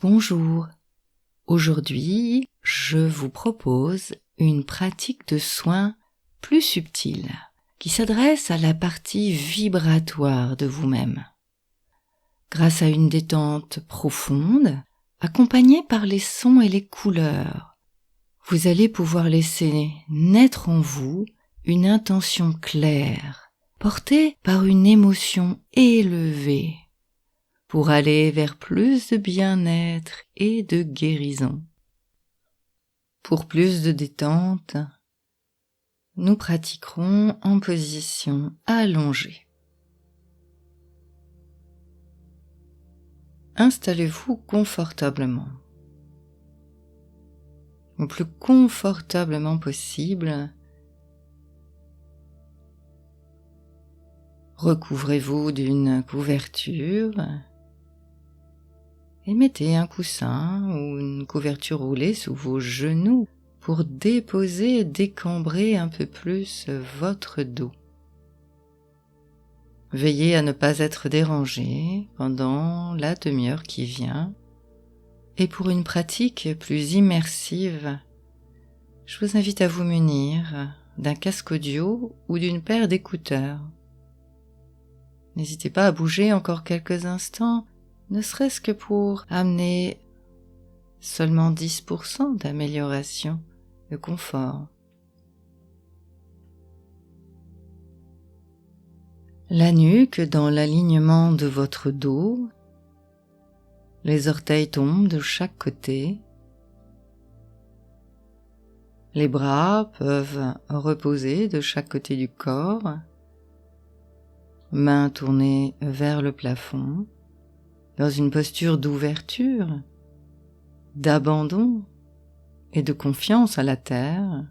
Bonjour, aujourd'hui je vous propose une pratique de soin plus subtile qui s'adresse à la partie vibratoire de vous-même. Grâce à une détente profonde, accompagnée par les sons et les couleurs, vous allez pouvoir laisser naître en vous une intention claire, portée par une émotion élevée, pour aller vers plus de bien-être et de guérison. Pour plus de détente, nous pratiquerons en position allongée. Installez-vous confortablement, le plus confortablement possible. Recouvrez-vous d'une couverture et mettez un coussin ou une couverture roulée sous vos genoux pour déposer et décambrer un peu plus votre dos. Veillez à ne pas être dérangé pendant la demi-heure qui vient. Et pour une pratique plus immersive, je vous invite à vous munir d'un casque audio ou d'une paire d'écouteurs. N'hésitez pas à bouger encore quelques instants, ne serait-ce que pour amener seulement 10% d'amélioration de confort. La nuque dans l'alignement de votre dos, les orteils tombent de chaque côté, les bras peuvent reposer de chaque côté du corps, mains tournées vers le plafond, dans une posture d'ouverture, d'abandon et de confiance à la terre.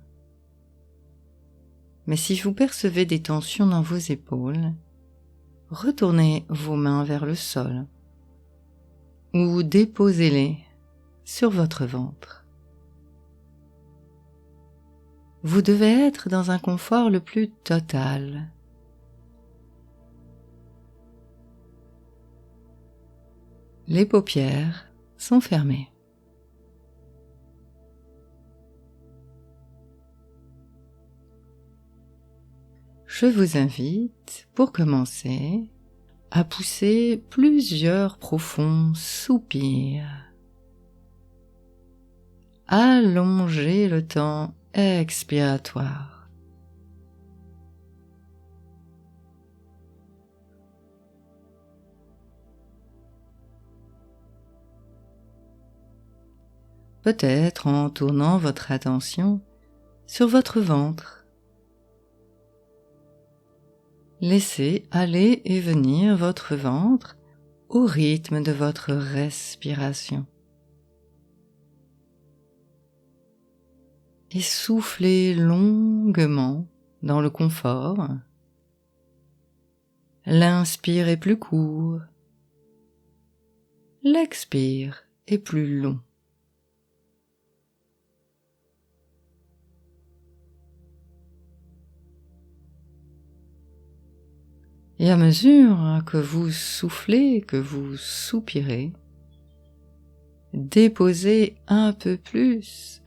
Mais si vous percevez des tensions dans vos épaules, retournez vos mains vers le sol ou déposez-les sur votre ventre. Vous devez être dans un confort le plus total. Les paupières sont fermées. Je vous invite, pour commencer, à pousser plusieurs profonds soupirs. Allongez le temps expiratoire. Peut-être en tournant votre attention sur votre ventre. Laissez aller et venir votre ventre au rythme de votre respiration. Et soufflez longuement dans le confort. L'inspire est plus court. L'expire est plus long. Et à mesure que vous soufflez, que vous soupirez, déposez un peu plus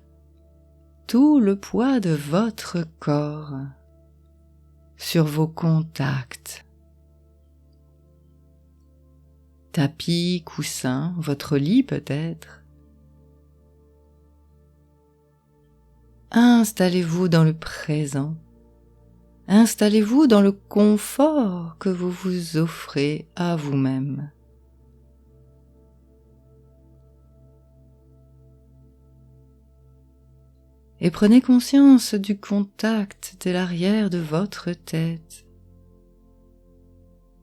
tout le poids de votre corps sur vos contacts. Tapis, coussin, votre lit peut-être. Installez-vous dans le présent. Installez-vous dans le confort que vous vous offrez à vous-même. Et prenez conscience du contact de l'arrière de votre tête.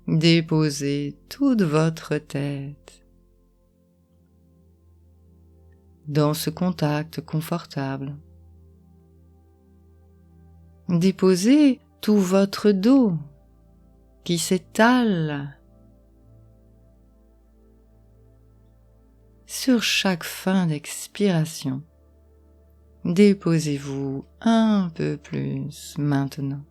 Déposez toute votre tête dans ce contact confortable. Déposez tout votre dos qui s'étale sur chaque fin d'expiration. Déposez-vous un peu plus maintenant.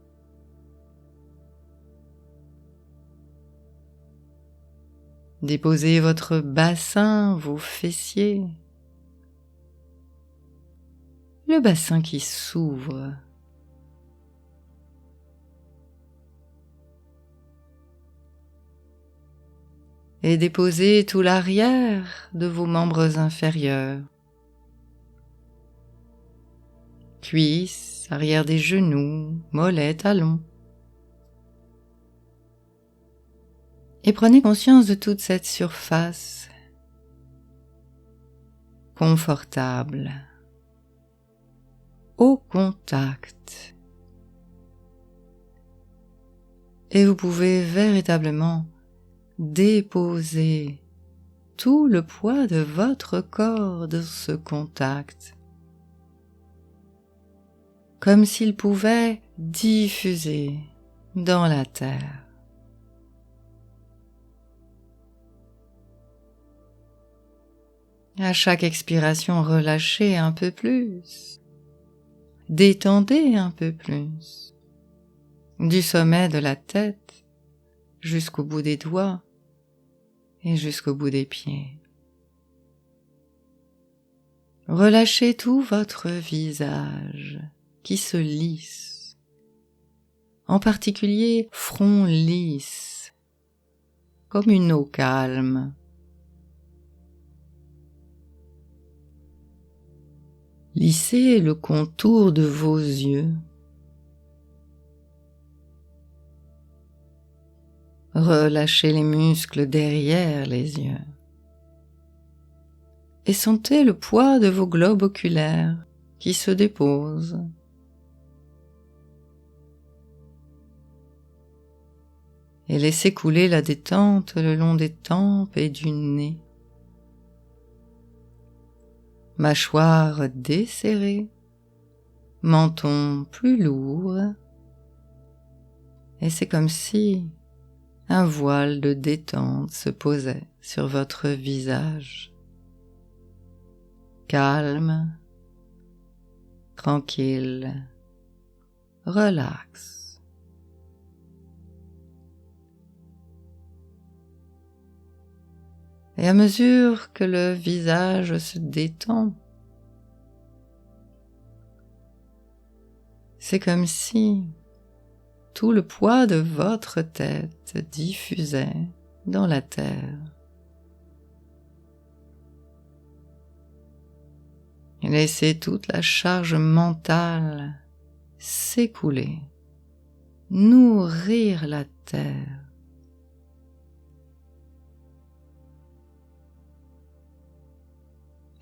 Déposez votre bassin, vos fessiers. Le bassin qui s'ouvre. Et déposez tout l'arrière de vos membres inférieurs. Cuisses, arrière des genoux, mollets, talons. Et prenez conscience de toute cette surface confortable, au contact. Et vous pouvez véritablement déposer tout le poids de votre corps dans ce contact, comme s'il pouvait diffuser dans la terre. À chaque expiration, relâchez un peu plus, détendez un peu plus, du sommet de la tête jusqu'au bout des doigts et jusqu'au bout des pieds. Relâchez tout votre visage qui se lisse, en particulier front lisse, comme une eau calme. Lissez le contour de vos yeux. Relâchez les muscles derrière les yeux. Et sentez le poids de vos globes oculaires qui se déposent. Et laissez couler la détente le long des tempes et du nez. Mâchoire desserrée, menton plus lourd, et c'est comme si un voile de détente se posait sur votre visage. Calme, tranquille, relax. Et à mesure que le visage se détend, c'est comme si tout le poids de votre tête diffusait dans la terre. Et laissez toute la charge mentale s'écouler, nourrir la terre.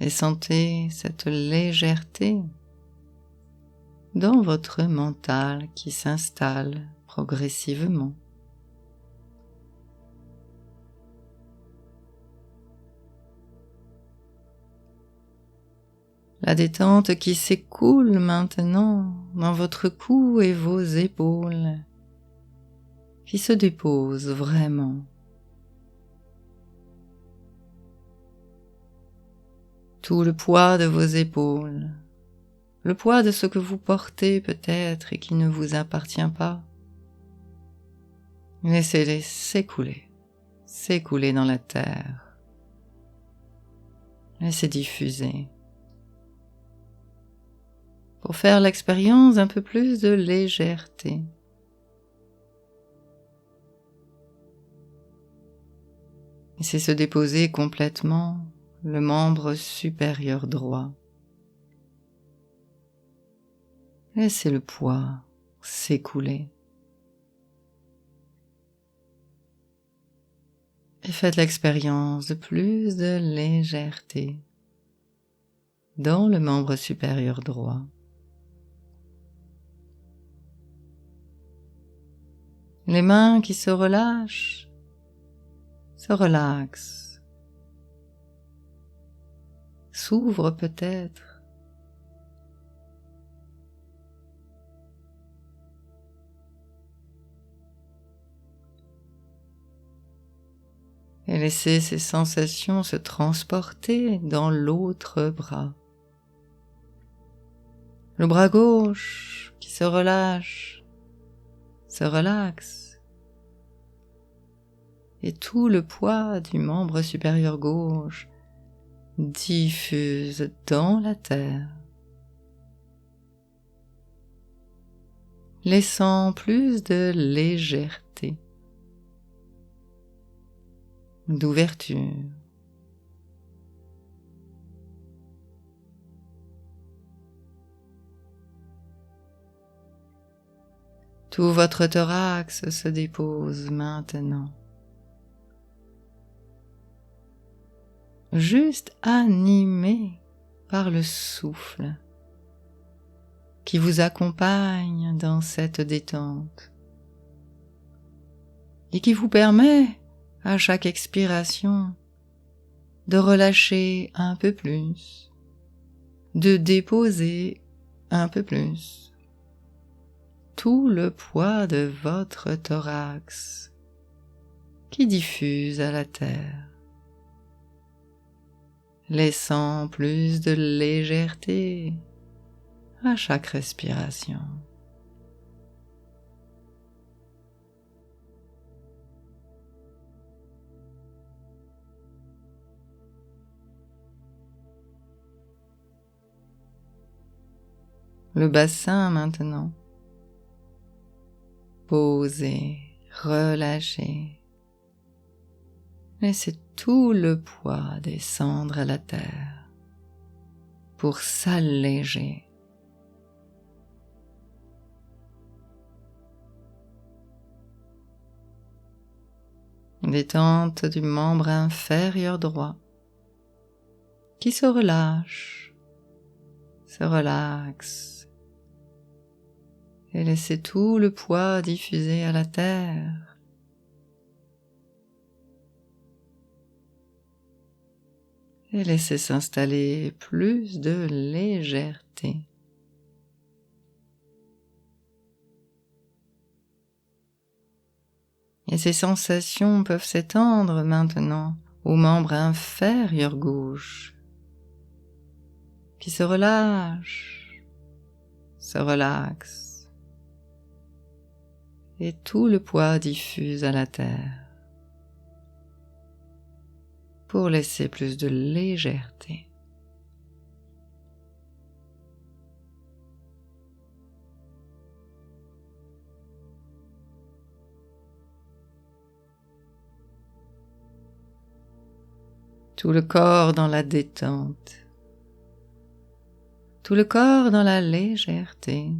Et sentez cette légèreté dans votre mental qui s'installe progressivement. La détente qui s'écoule maintenant dans votre cou et vos épaules, qui se déposent vraiment. Tout le poids de vos épaules, le poids de ce que vous portez peut-être et qui ne vous appartient pas. Laissez-les s'écouler dans la terre. Laissez diffuser. Pour faire l'expérience d'un peu plus de légèreté. Laissez se déposer complètement le membre supérieur droit. Laissez le poids s'écouler. Et faites l'expérience de plus de légèreté dans le membre supérieur droit. Les mains qui se relâchent, se relaxent, s'ouvrent peut-être. Et laissez ces sensations se transporter dans l'autre bras. Le bras gauche qui se relâche, se relaxe. et tout le poids du membre supérieur gauche diffuse dans la terre, laissant plus de légèreté, d'ouverture. Tout votre thorax se dépose maintenant, juste animé par le souffle qui vous accompagne dans cette détente et qui vous permet, à chaque expiration, de relâcher un peu plus, de déposer un peu plus tout le poids de votre thorax qui diffuse à la terre, laissant plus de légèreté à chaque respiration. Le bassin maintenant, posé, relâché. Laissez tout le poids descendre à la terre pour s'alléger. Détente du membre inférieur droit qui se relâche, se relaxe. Et laissez tout le poids diffuser à la terre. Et laissez s'installer plus de légèreté. Et ces sensations peuvent s'étendre maintenant au membre inférieur gauche, qui se relâche, se relaxe. Et tout le poids diffuse à la terre pour laisser plus de légèreté. Tout le corps dans la détente, tout le corps dans la légèreté,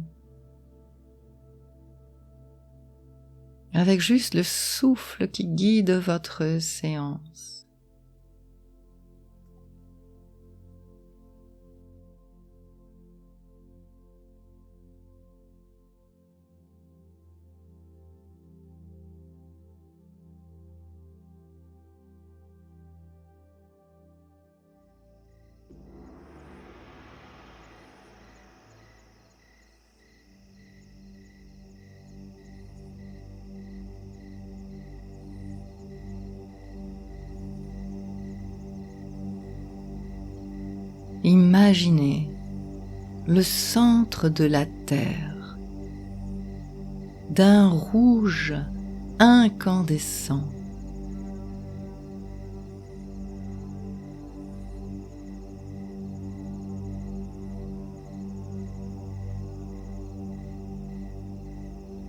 avec juste le souffle qui guide votre séance. Imaginez le centre de la Terre, d'un rouge incandescent.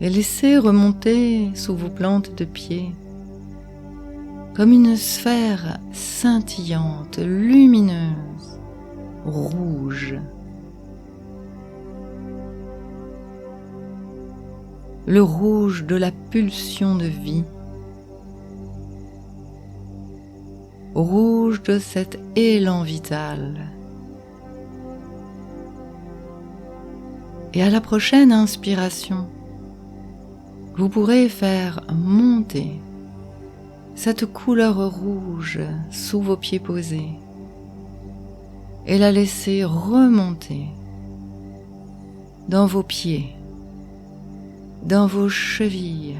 Et laissez remonter sous vos plantes de pied comme une sphère scintillante, lumineuse, rouge. Le rouge de la pulsion de vie, rouge de cet élan vital. Et à la prochaine inspiration, vous pourrez faire monter cette couleur rouge sous vos pieds posés et la laisser remonter dans vos pieds, dans vos chevilles,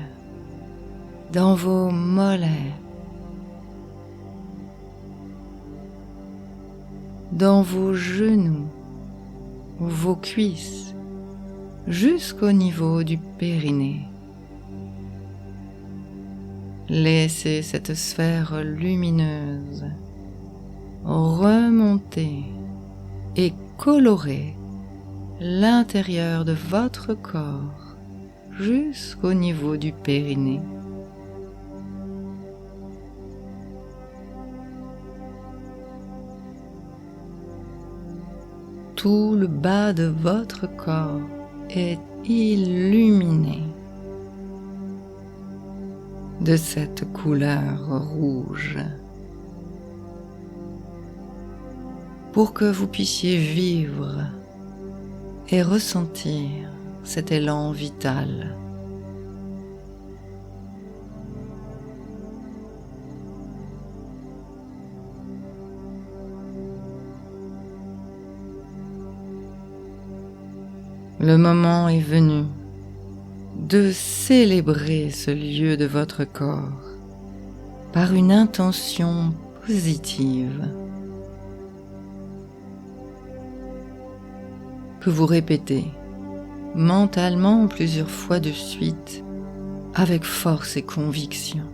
dans vos mollets, dans vos genoux, vos cuisses, jusqu'au niveau du périnée. Laissez cette sphère lumineuse remonter et colorer l'intérieur de votre corps jusqu'au niveau du périnée. Tout le bas de votre corps est illuminé de cette couleur rouge pour que vous puissiez vivre et ressentir cet élan vital. Le moment est venu de célébrer ce lieu de votre corps par une intention positive que vous répétez mentalement plusieurs fois de suite avec force et conviction.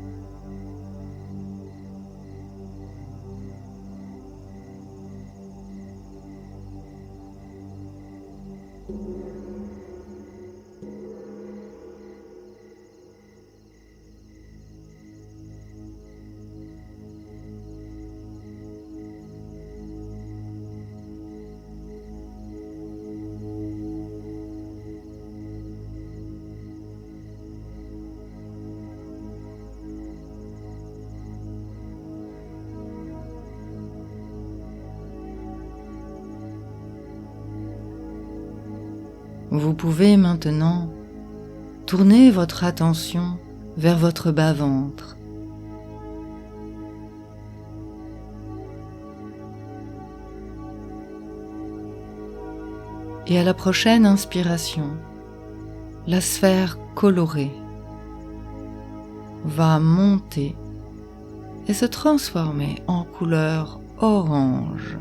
Vous pouvez maintenant tourner votre attention vers votre bas-ventre. Et à la prochaine inspiration, la sphère colorée va monter et se transformer en couleur orange.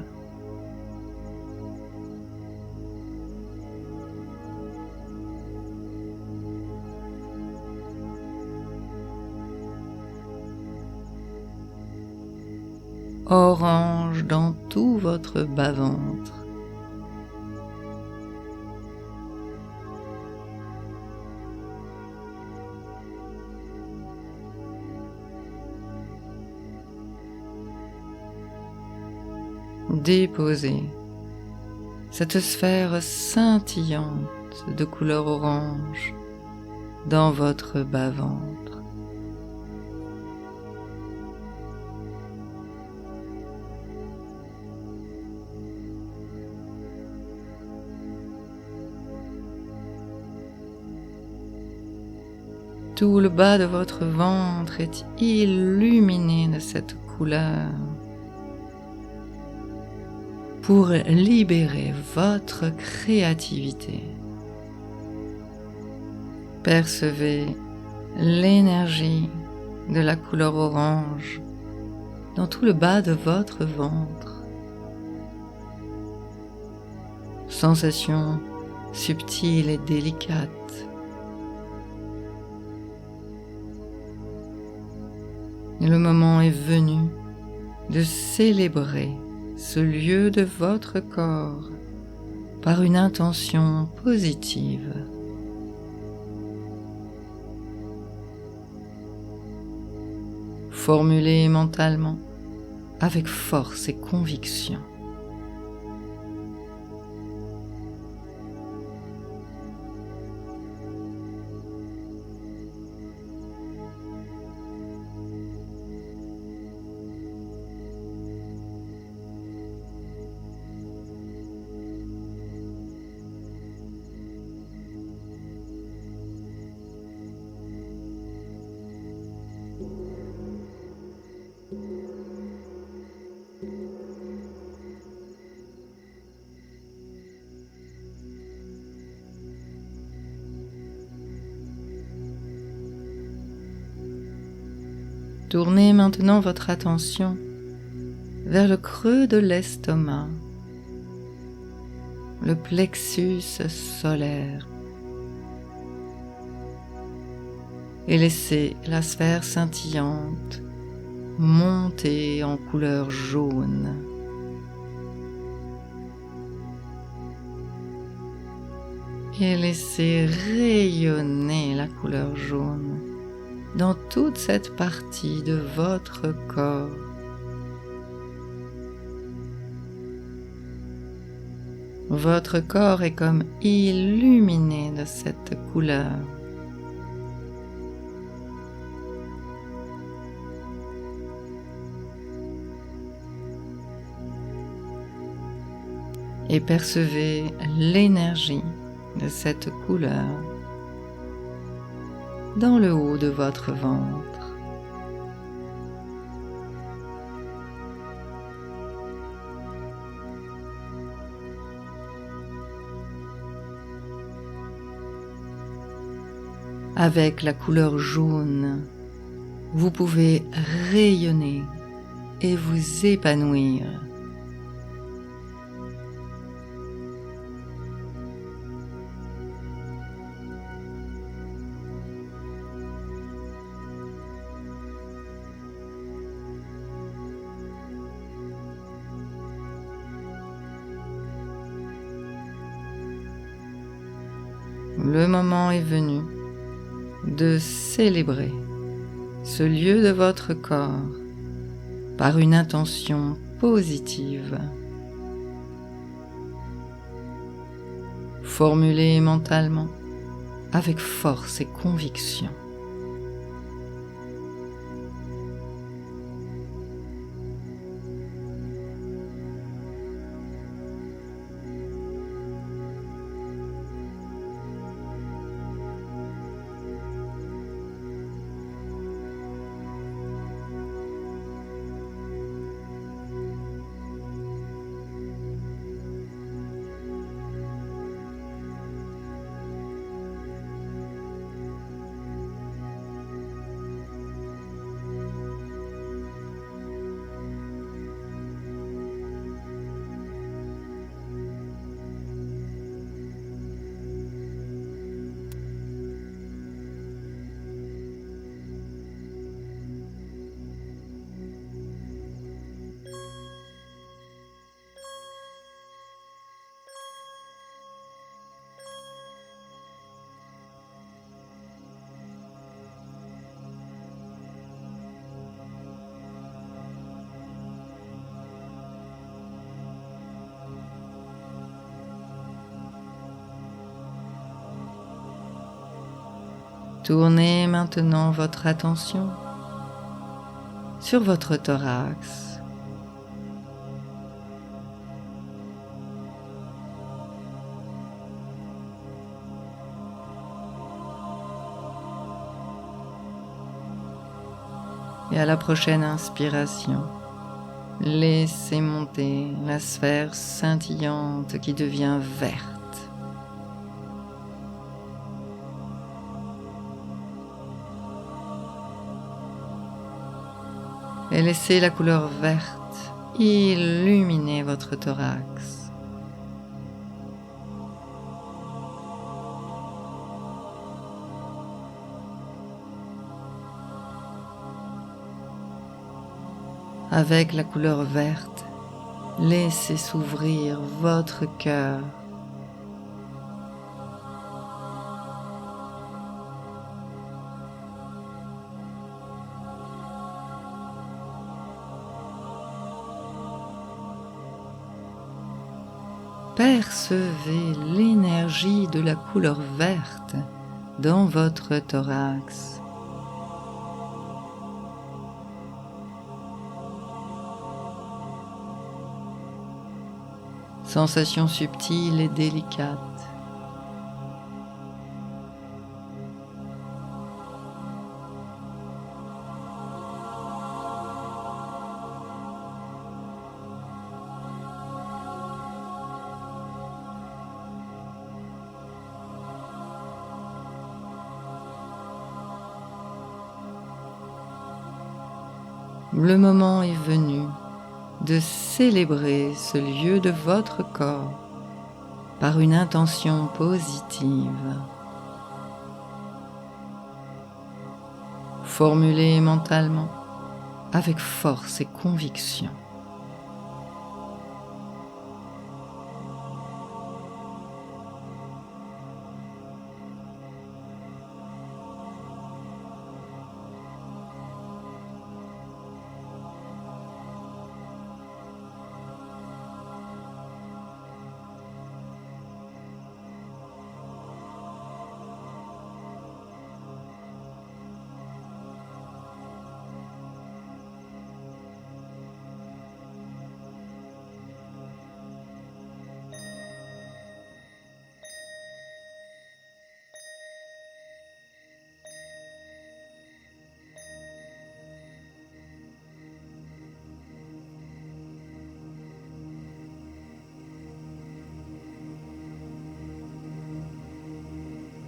Orange dans tout votre bas-ventre. Déposez cette sphère scintillante de couleur orange dans votre bas-ventre. Tout le bas de votre ventre est illuminé de cette couleur pour libérer votre créativité. Percevez l'énergie de la couleur orange dans tout le bas de votre ventre. Sensation subtile et délicate. Et le moment est venu de célébrer ce lieu de votre corps par une intention positive. Formulez mentalement avec force et conviction. Tournez maintenant votre attention vers le creux de l'estomac, le plexus solaire. et laissez la sphère scintillante monter en couleur jaune. Et laissez rayonner la couleur jaune dans toute cette partie de votre corps. Votre corps est comme illuminé de cette couleur. Et percevez l'énergie de cette couleur dans le haut de votre ventre. Avec la couleur jaune, vous pouvez rayonner et vous épanouir. Le moment est venu de célébrer ce lieu de votre corps par une intention positive. Formulée mentalement avec force et conviction. Tournez maintenant votre attention sur votre thorax. Et à la prochaine inspiration, laissez monter la sphère scintillante qui devient verte. Et laissez la couleur verte illuminer votre thorax. Avec la couleur verte, laissez s'ouvrir votre cœur. Percevez l'énergie de la couleur verte dans votre thorax. Sensation subtile et délicate. Le moment est venu de célébrer ce lieu de votre corps par une intention positive. Formulez mentalement avec force et conviction.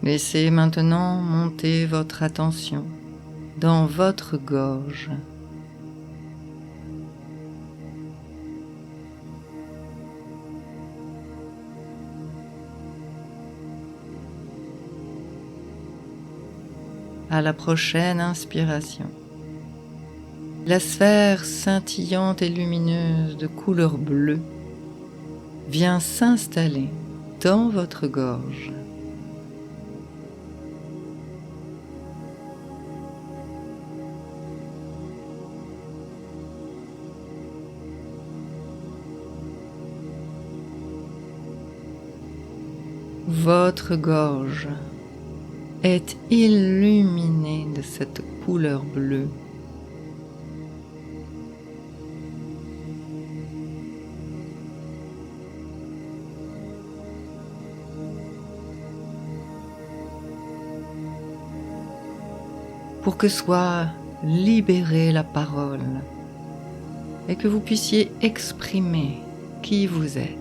Laissez maintenant monter votre attention dans votre gorge. À la prochaine inspiration, la sphère scintillante et lumineuse de couleur bleue vient s'installer dans votre gorge. Votre gorge est illuminée de cette couleur bleue. Pour que soit libérée la parole et que vous puissiez exprimer qui vous êtes.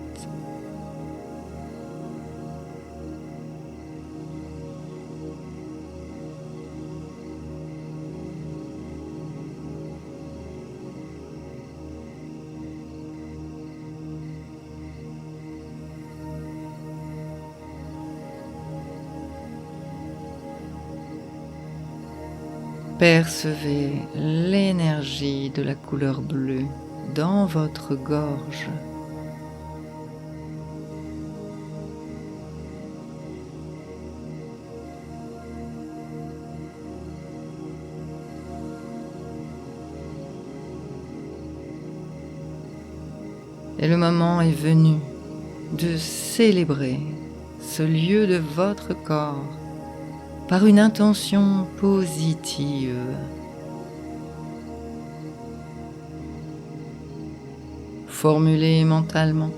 Percevez l'énergie de la couleur bleue dans votre gorge. Et le moment est venu de célébrer ce lieu de votre corps par une intention positive. Formulée mentalement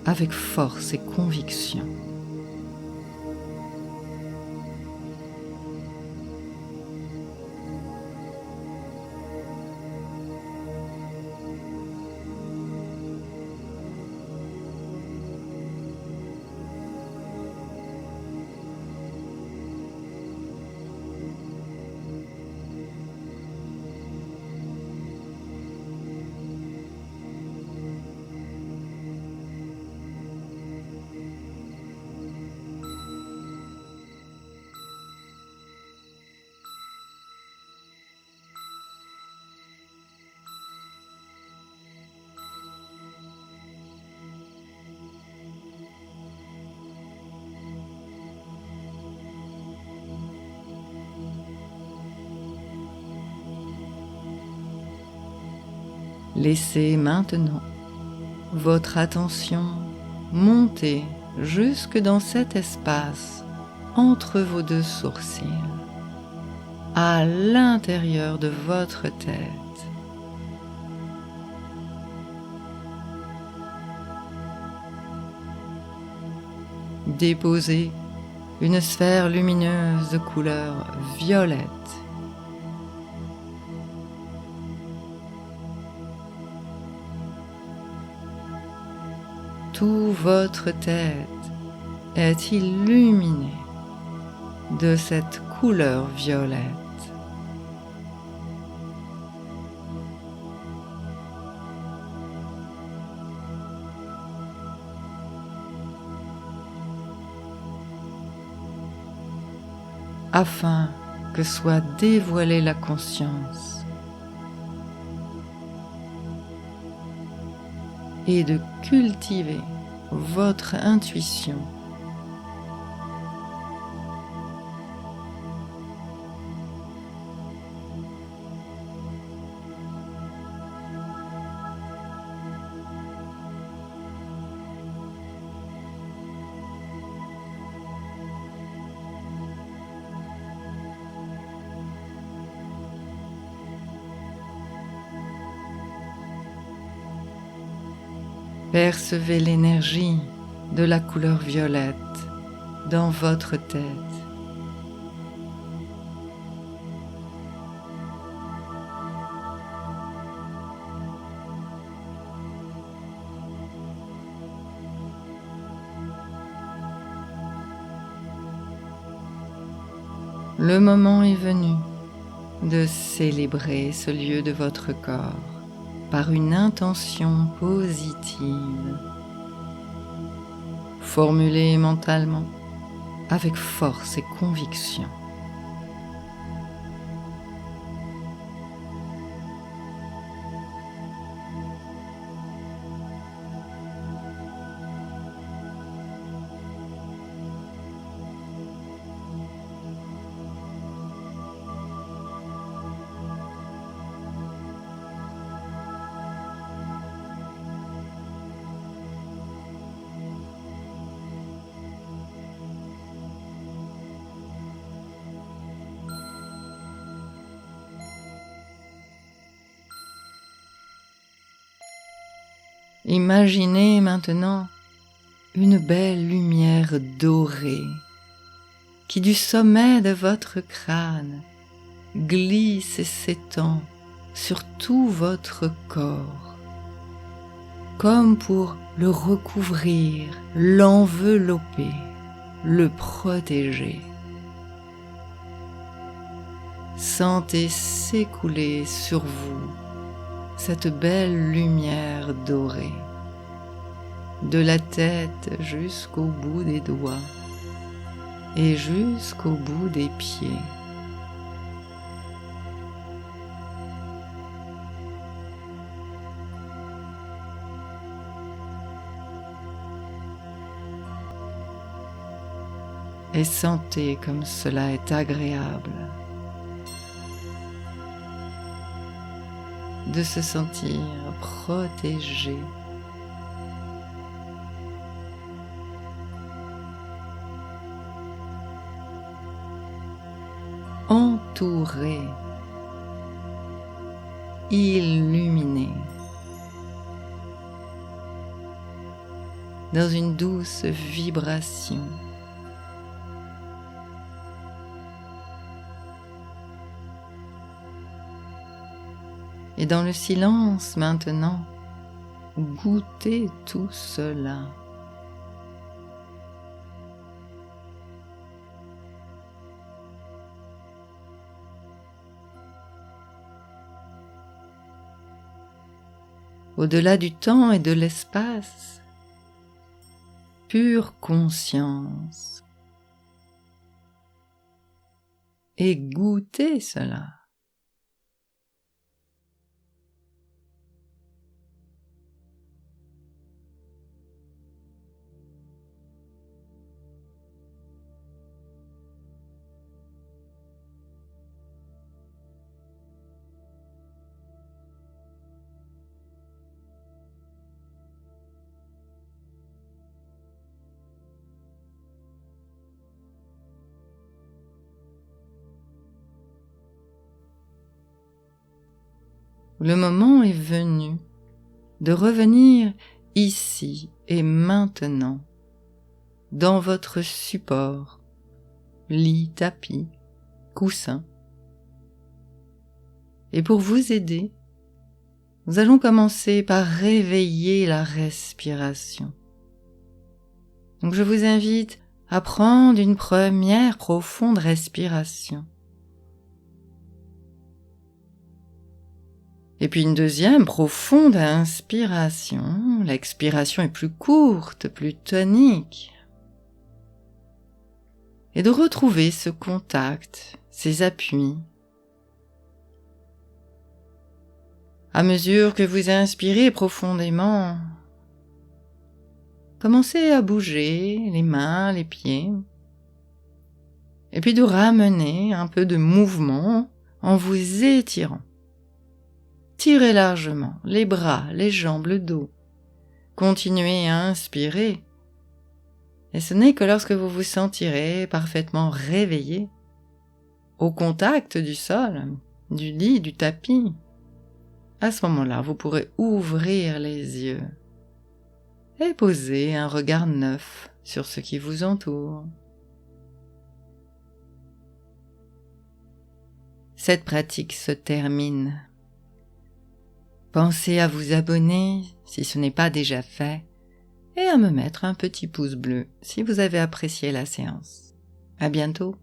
avec force et conviction. Laissez maintenant votre attention monter jusque dans cet espace entre vos deux sourcils, à l'intérieur de votre tête. Déposez une sphère lumineuse de couleur violette. Toute votre tête est illuminée de cette couleur violette. Afin que soit dévoilée la conscience et de cultiver votre intuition. Percevez l'énergie de la couleur violette dans votre tête. Le moment est venu de célébrer ce lieu de votre corps par une intention positive, formulée mentalement avec force et conviction. Imaginez maintenant une belle lumière dorée qui du sommet de votre crâne glisse et s'étend sur tout votre corps, comme pour le recouvrir, l'envelopper, le protéger. Sentez s'écouler sur vous cette belle lumière dorée, de la tête jusqu'au bout des doigts et jusqu'au bout des pieds. Et sentez comme cela est agréable de se sentir protégé, entouré, illuminé, dans une douce vibration. Et dans le silence maintenant, goûtez tout cela. Au-delà du temps et de l'espace, pure conscience. Et goûtez cela. Le moment est venu de revenir ici et maintenant, dans votre support, lit, tapis, coussin. Et pour vous aider, nous allons commencer par réveiller la respiration. Donc je vous invite à prendre une première profonde respiration. Et puis une deuxième profonde inspiration. L'expiration est plus courte, plus tonique. et de retrouver ce contact, ces appuis. À mesure que vous inspirez profondément, commencez à bouger les mains, les pieds, et puis de ramener un peu de mouvement en vous étirant. Tirez largement les bras, les jambes, le dos. Continuez à inspirer. Et ce n'est que lorsque vous vous sentirez parfaitement réveillé, au contact du sol, du lit, du tapis, à ce moment-là, vous pourrez ouvrir les yeux et poser un regard neuf sur ce qui vous entoure. Cette pratique se termine. Pensez à vous abonner si ce n'est pas déjà fait et à me mettre un petit pouce bleu si vous avez apprécié la séance. À bientôt.